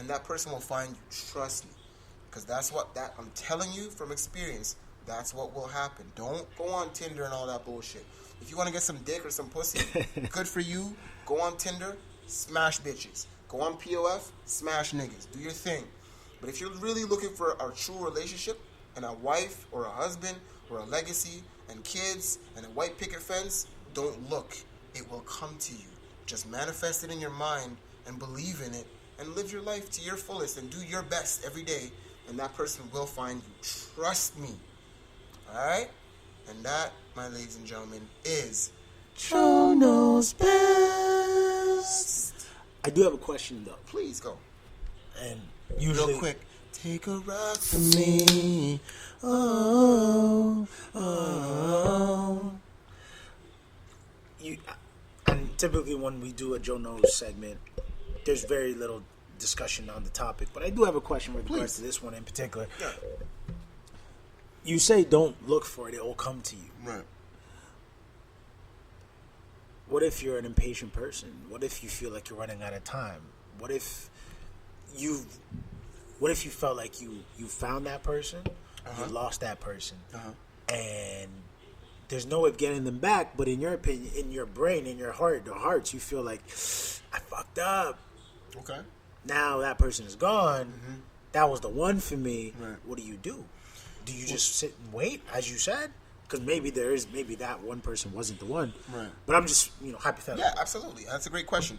and that person will find you. Trust me. Because I'm telling you from experience, that's what will happen. Don't go on Tinder and all that bullshit. If you want to get some dick or some pussy, good for you. Go on Tinder, smash bitches. Go on POF, smash niggas. Do your thing. But if you're really looking for a true relationship and a wife or a husband or a legacy and kids and a white picket fence, don't look. It will come to you. Just manifest it in your mind and believe in it and live your life to your fullest and do your best every day, and that person will find you. Trust me. Alright? And that, my ladies and gentlemen, is Joe Knows Best. I do have a question, though. Please go. And usually... Real quick. Take a rock for me. Oh, oh. And typically when we do a Joe Knows segment, there's very little discussion on the topic. But I do have a question with regards to this one in particular. Yeah. You say don't look for it, it will come to you. Right. What if you're an impatient person? What if you feel like you're running out of time? What if you felt like you found that person, you lost that person, and there's no way of getting them back, but in your opinion, in your brain, in your heart, the hearts, you feel like, I fucked up. Okay. Now that person is gone. Mm-hmm. That was the one for me. Right. What do? Do you just sit and wait, as you said? Because maybe that one person wasn't the one. Right. But I'm just, hypothetical. Yeah, absolutely. That's a great question.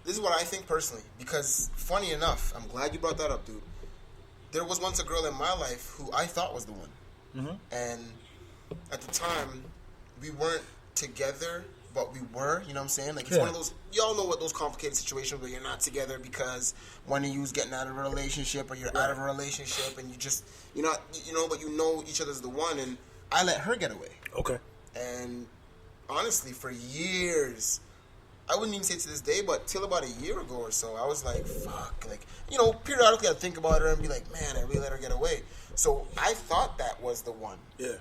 This is what I think personally, because funny enough, I'm glad you brought that up, dude. There was once a girl in my life who I thought was the one. Mm-hmm. And at the time, we weren't together, but we were, you know what I'm saying? Like, it's one of those, y'all know what those complicated situations where you're not together because one of you's getting out of a relationship or you're out of a relationship and you just, but you know each other's the one, and I let her get away. Okay. And honestly, for years, I wouldn't even say to this day, but till about a year ago or so, I was like, fuck. Like, periodically I'd think about her and be like, man, I really let her get away. So I thought that was the one. Yeah.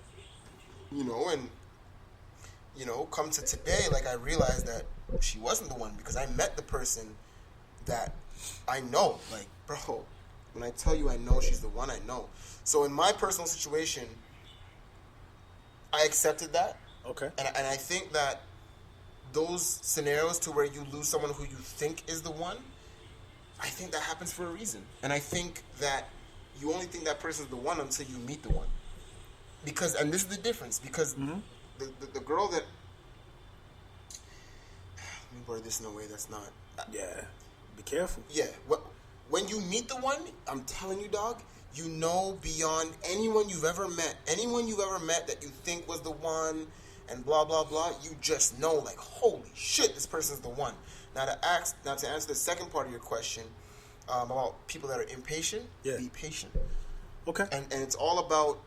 Come to today, like, I realized that she wasn't the one because I met the person that I know. Like, bro, when I tell you I know she's the one, I know. So in my personal situation, I accepted that. Okay. And I think that those scenarios to where you lose someone who you think is the one, I think that happens for a reason. And I think that you only think that person's the one until you meet the one. Because, and this is the difference, because the girl that, let me word this in a way that's not. Yeah, be careful. Yeah, when you meet the one, I'm telling you, dog, you know beyond anyone you've ever met that you think was the one, and blah, blah, blah, you just know, like, holy shit, this person's the one. Now to answer the second part of your question about people that are impatient, be patient. Okay. And it's all about...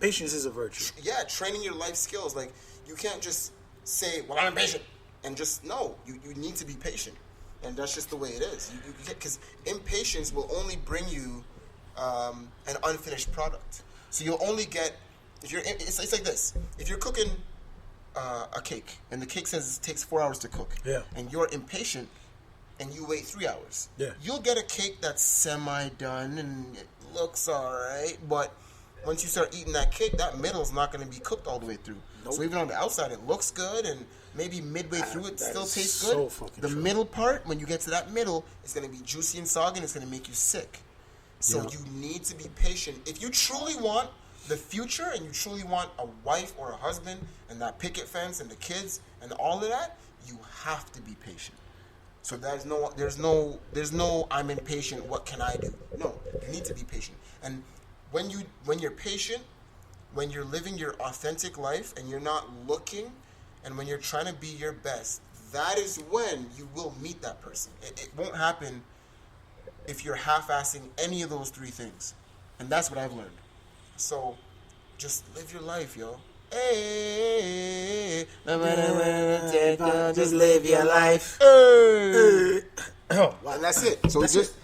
patience is a virtue. Yeah, training your life skills. Like, you can't just say, well, I'm impatient, and just, no, you need to be patient. And that's just the way it is. Because impatience will only bring you an unfinished product. So you'll only get... It's like this. If you're cooking a cake, and the cake says it takes 4 hours to cook, and you're impatient, and you wait 3 hours, you'll get a cake that's semi-done, and it looks all right, but once you start eating that cake, that middle's not going to be cooked all the way through. Nope. So even on the outside, it looks good, and maybe midway through it still tastes good. The middle part, when you get to that middle, it's going to be juicy and soggy, and it's going to make you sick. So you need to be patient. If you truly want the future and you truly want a wife or a husband and that picket fence and the kids and all of that, you have to be patient. So there's no I'm impatient, what can I do? No, you need to be patient. And when you're patient, when you're living your authentic life and you're not looking, and when you're trying to be your best, that is when you will meet that person. It won't happen if you're half-assing any of those three things. And that's what I've learned. So, just live your life, yo. Hey, no matter where it takes, just live your life. Hey. And that's it. So just,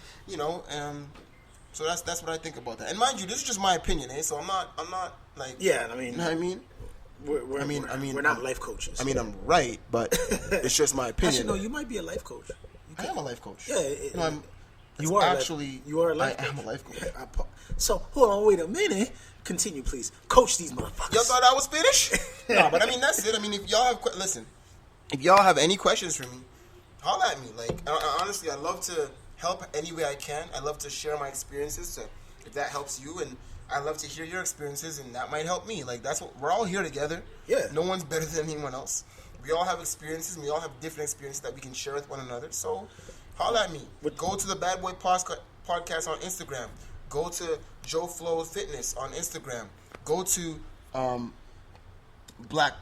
so that's what I think about that. And mind you, this is just my opinion, So I'm not like. Yeah, I mean. You know what I mean? We're not life coaches. I mean, I'm right, but it's just my opinion. Actually, no, you might be a life coach. I am a life coach. Yeah. You are actually. You are a life I coach. am a life coach. So hold on, wait a minute. Continue, please. Coach these motherfuckers. Y'all thought I was finished? No, but I mean that's it. I mean, if y'all have if y'all have any questions for me, holla at me. Like honestly, I love to help any way I can. I love to share my experiences. So if that helps you, and I love to hear your experiences, and that might help me. Like that's what we're all here together. Yeah. No one's better than anyone else. We all have experiences. And we all have different experiences that we can share with one another. So holla at me. Go to the Bad Boy Podcast on Instagram. Go to Joe Flow Fitness on Instagram. Go to Blkk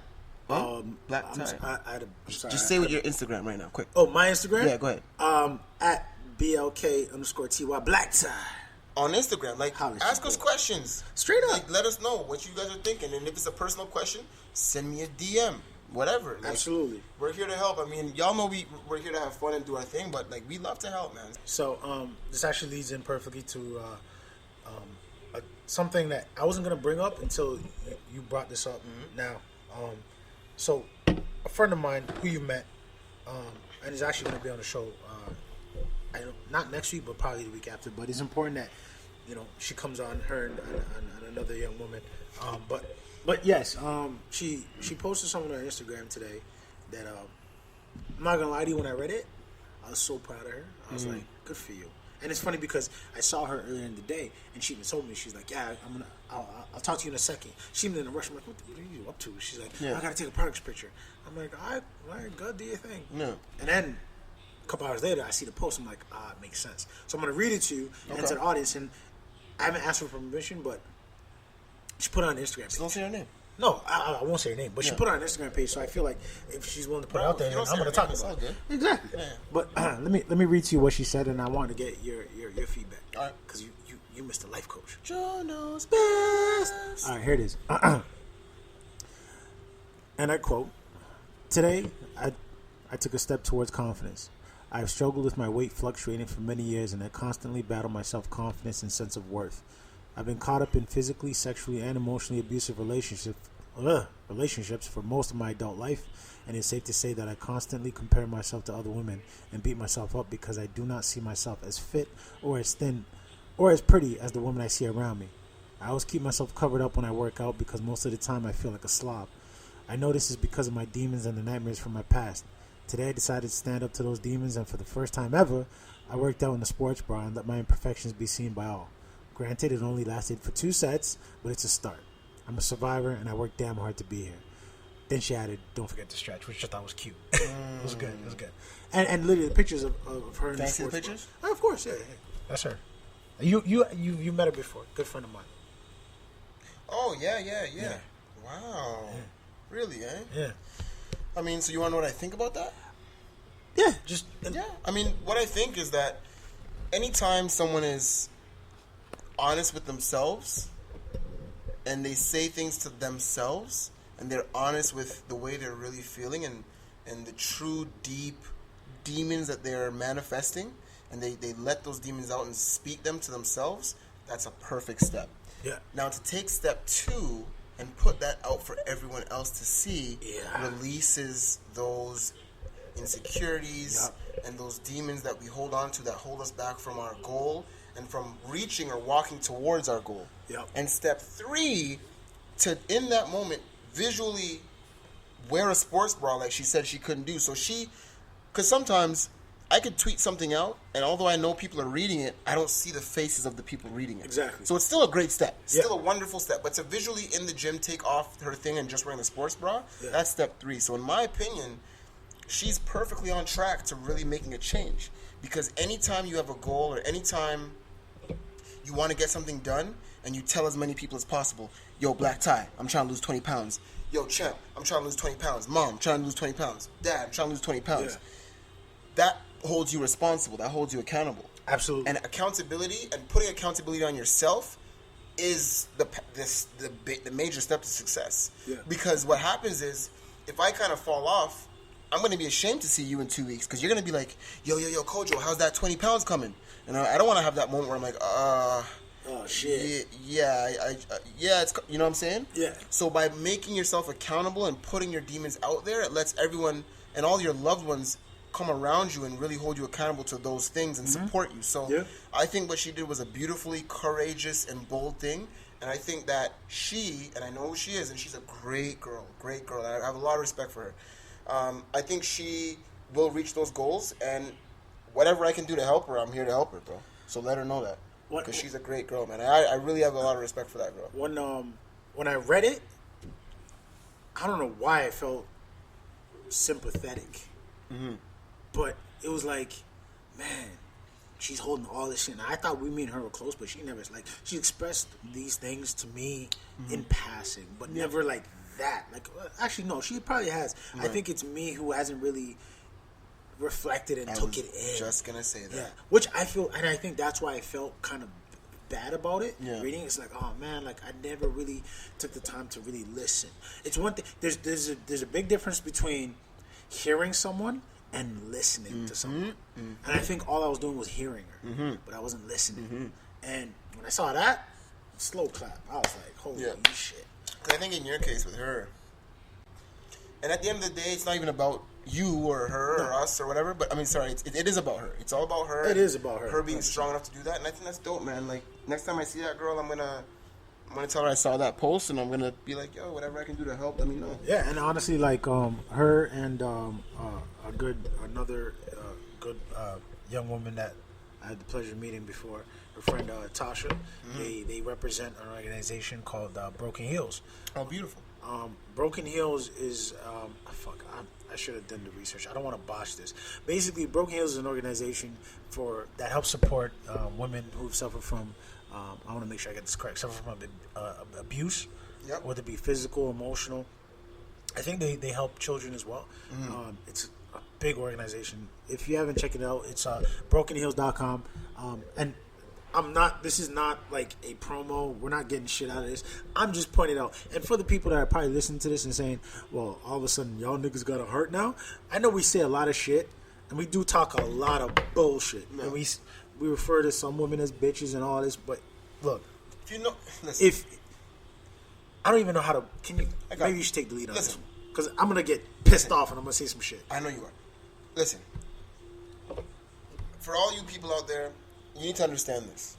Ty. Just say what your Instagram right now, quick. Oh, my Instagram? Yeah, go ahead. At Blkk_Ty Blkk Ty. On Instagram, like, ask us questions. Straight up. Like, let us know what you guys are thinking. And if it's a personal question, send me a DM. Whatever. Like, absolutely. We're here to help. I mean, y'all know we're here to have fun and do our thing, but, like, we love to help, man. So, this actually leads in perfectly to something that I wasn't going to bring up until you brought this up now. So, a friend of mine who you met, and is actually going to be on the show, not next week, but probably the week after. But it's important that she comes on, her and another young woman. But yes, she posted something on her Instagram today that I'm not gonna lie to you. When I read it, I was so proud of her. I was like, good for you. And it's funny because I saw her earlier in the day, and she even told me, she's like, yeah, I'll talk to you in a second. She even in a rush. I'm like, what are you up to? She's like, I gotta take a progress picture. I'm like, all right, go do your thing. Yeah. And then a couple hours later, I see the post. I'm like, it makes sense. So I'm gonna read it to you and to the audience. And I haven't asked her for permission, but she put it on the Instagram page. Don't say her name. No, I won't say her name, but she put it on her Instagram page, so I feel like if she's willing to put it out there, I'm going to talk about it. Exactly. Yeah. But let me read to you what she said, and I want to get your feedback. All right. Because you missed a life coach. Joe knows best. All right, here it is. And I quote, "Today, I took a step towards confidence. I have struggled with my weight fluctuating for many years, and I constantly battle my self-confidence and sense of worth. I've been caught up in physically, sexually, and emotionally abusive relationships for most of my adult life, and it's safe to say that I constantly compare myself to other women and beat myself up because I do not see myself as fit or as thin or as pretty as the women I see around me. I always keep myself covered up when I work out because most of the time I feel like a slob. I know this is because of my demons and the nightmares from my past. Today I decided to stand up to those demons, and for the first time ever, I worked out in a sports bra and let my imperfections be seen by all. Granted, it only lasted for 2 sets, but it's a start. I'm a survivor, and I worked damn hard to be here." Then she added, "Don't forget to stretch," which I thought was cute. It was good. It was good. And literally the pictures of her in the sports pictures? Of course, yeah. That's her. You met her before. Good friend of mine. Oh, yeah. Wow. Yeah. Really, eh? Yeah. I mean, so you want to know what I think about that? Yeah. I mean, what I think is that anytime someone is honest with themselves and they say things to themselves and they're honest with the way they're really feeling and the true deep demons that they're manifesting, and they let those demons out and speak them to themselves, that's a perfect step. Yeah. Now to take step 2 and put that out for everyone else to see releases those insecurities and those demons that we hold on to that hold us back from our goal and from reaching or walking towards our goal. Yep. And step 3, to in that moment visually wear a sports bra like she said she couldn't do. So because sometimes I could tweet something out, and although I know people are reading it, I don't see the faces of the people reading it. Exactly. So it's still a great step. Still a wonderful step. But to visually in the gym take off her thing and just wearing the sports bra, that's step 3. So in my opinion, she's perfectly on track to really making a change. Because anytime you have a goal or anytime you want to get something done and you tell as many people as possible, yo, Blkk Ty, I'm trying to lose 20 pounds. Yo, Champ, I'm trying to lose 20 pounds. Mom, I'm trying to lose 20 pounds. Dad, I'm trying to lose 20 pounds. Yeah. That holds you responsible. That holds you accountable. Absolutely. And accountability and putting accountability on yourself is the major step to success. Yeah. Because what happens is, if I kind of fall off, I'm going to be ashamed to see you in 2 weeks because you're going to be like, yo, Kojo, how's that 20 pounds coming? And I don't want to have that moment where I'm like, oh, shit. Yeah, it's, you know what I'm saying? Yeah. So by making yourself accountable and putting your demons out there, it lets everyone and all your loved ones come around you and really hold you accountable to those things and support you. So I think what she did was a beautifully courageous and bold thing. And I think that and I know who she is, and she's a great girl. I have a lot of respect for her. I think she will reach those goals, and whatever I can do to help her, I'm here to help her, bro. So let her know that. Because she's a great girl, man. I really have a lot of respect for that girl. When I read it, I don't know why I felt sympathetic. But it was like, man, she's holding all this shit. Now, I thought me and her were close, but she never, like, she expressed these things to me in passing, but never like that. Like, actually, no, she probably has. Right. I think it's me who hasn't really reflected and took it in. Just gonna say that. Yeah, which I feel, and I think that's why I felt kind of bad about it. Yeah. Reading, it's like, oh man, like I never really took the time to really listen. It's one thing. There's a big difference between hearing someone and listening to someone. And I think all I was doing was hearing her, but I wasn't listening. And when I saw that, slow clap. I was like, holy shit. Because I think in your case with her, and at the end of the day, it's not even about you or her or us or whatever, but I mean, sorry, it is about her. It's all about her. It is about her. Her being strong enough to do that, and I think that's dope, man. Like, next time I see that girl, I'm gonna tell her I saw that post, and I'm gonna be like, yo, whatever I can do to help, let me know. Yeah, and honestly, like, her and another good young woman that I had the pleasure of meeting before, her friend Tasha, they represent an organization called Broken Heels. Oh, beautiful. Broken Heels is I should have done the research. I don't want to botch this. Basically, Broken Heels is an organization that helps support women who've suffered from I want to make sure I get this correct. Suffer from abuse, whether it be physical, emotional. I think they help children as well. It's a big organization. If you haven't checked it out, it's brokenheels.com. And this is not like a promo. We're not getting shit out of this. I'm just pointing out. And for the people that are probably listening to this and saying, well, all of a sudden y'all niggas got a heart now. I know we say a lot of shit, and we do talk a lot of bullshit. No. And we refer to some women as bitches and all this, but look, if I don't even know how to, maybe you should take the lead on this one, because I'm gonna get pissed off and I'm gonna say some shit. I know you are. Listen, for all you people out there, you need to understand this.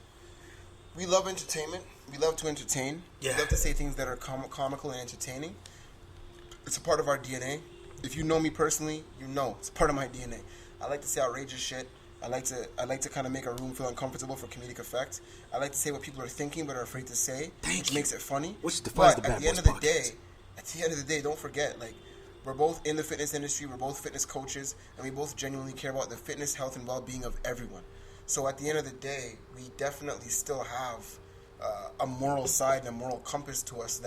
We love entertainment. We love to entertain. Yeah. We love to say things that are comical and entertaining. It's a part of our DNA. If you know me personally, you know it's part of my DNA. I like to say outrageous shit. I like to kind of make a room feel uncomfortable for comedic effect. I like to say what people are thinking but are afraid to say, which makes it funny. Which defines the Bad Boys Podcast. At the end of the day, don't forget, like, we're both in the fitness industry. We're both fitness coaches, and we both genuinely care about the fitness, health, and well-being of everyone. So at the end of the day, we definitely still have a moral side and a moral compass to us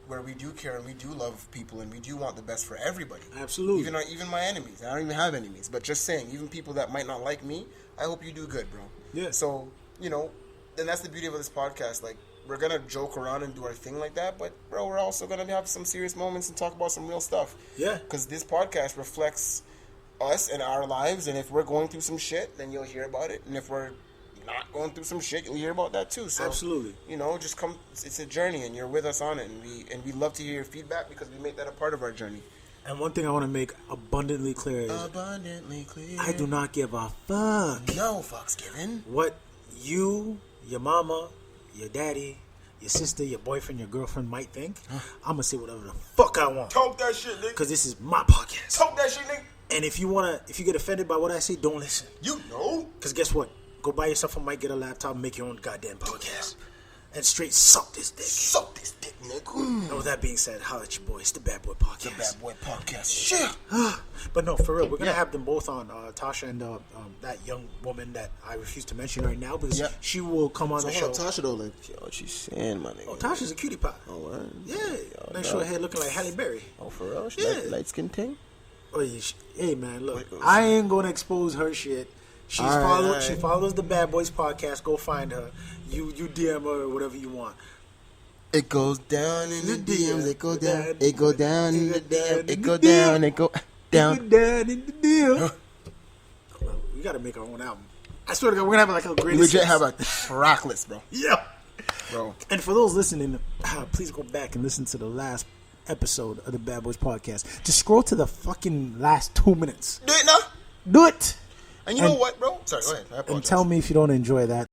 where we do care and we do love people and we do want the best for everybody. Absolutely. Even my enemies. I don't even have enemies, but just saying, even people that might not like me, I hope you do good, bro. Yeah. So, and that's the beauty of this podcast. Like, we're going to joke around and do our thing like that, but, bro, we're also going to have some serious moments and talk about some real stuff. Yeah. Because this podcast reflects us and our lives, and if we're going through some shit, then you'll hear about it, and if we're not going through some shit, you'll hear about that too. So, absolutely. Just come. It's a journey, and you're with us on it, and we love to hear your feedback because we make that a part of our journey. And one thing I want to make abundantly clear is I do not give a fuck. No fucks given. What you, your mama, your daddy, your sister, your boyfriend, your girlfriend might think, I'm gonna say whatever the fuck I want. Talk that shit, nigga. Because this is my podcast. Talk that shit, nigga. And if you get offended by what I say, don't listen. You know. Because guess what? Go buy yourself a mic, get a laptop, and make your own goddamn podcast. And straight suck this dick. Suck this dick, nigga. And with that being said, holla at your boy. It's the Bad Boy Podcast. The Bad Boy Podcast. Shit. But no, for real, we're going to have them both on. Tasha and that young woman that I refuse to mention right now because she will come on the show. Tasha, though, like, yo, she's saying, my nigga. Oh, Tasha's a cutie pie. Oh, what? Yeah. Nice short hair looking like Halle Berry. Oh, for real? She light skin thing? Oh, yeah. Hey, man, look. I ain't going to expose her shit. She follows the Bad Boys Podcast. Go find her. You DM her or whatever you want. It goes down in the DMs. It go down. It go down in the DMs. It go down. It go down. It go down in the DMs. We gotta make our own album. I swear to God, we're gonna have like a greatest. We legit have a track list, bro. Yeah, bro. And for those listening, please go back and listen to the last episode of the Bad Boys Podcast. Just scroll to the fucking last 2 minutes. Do it now. Do it. And you know what, bro? Sorry, go ahead. I apologize. And tell me if you don't enjoy that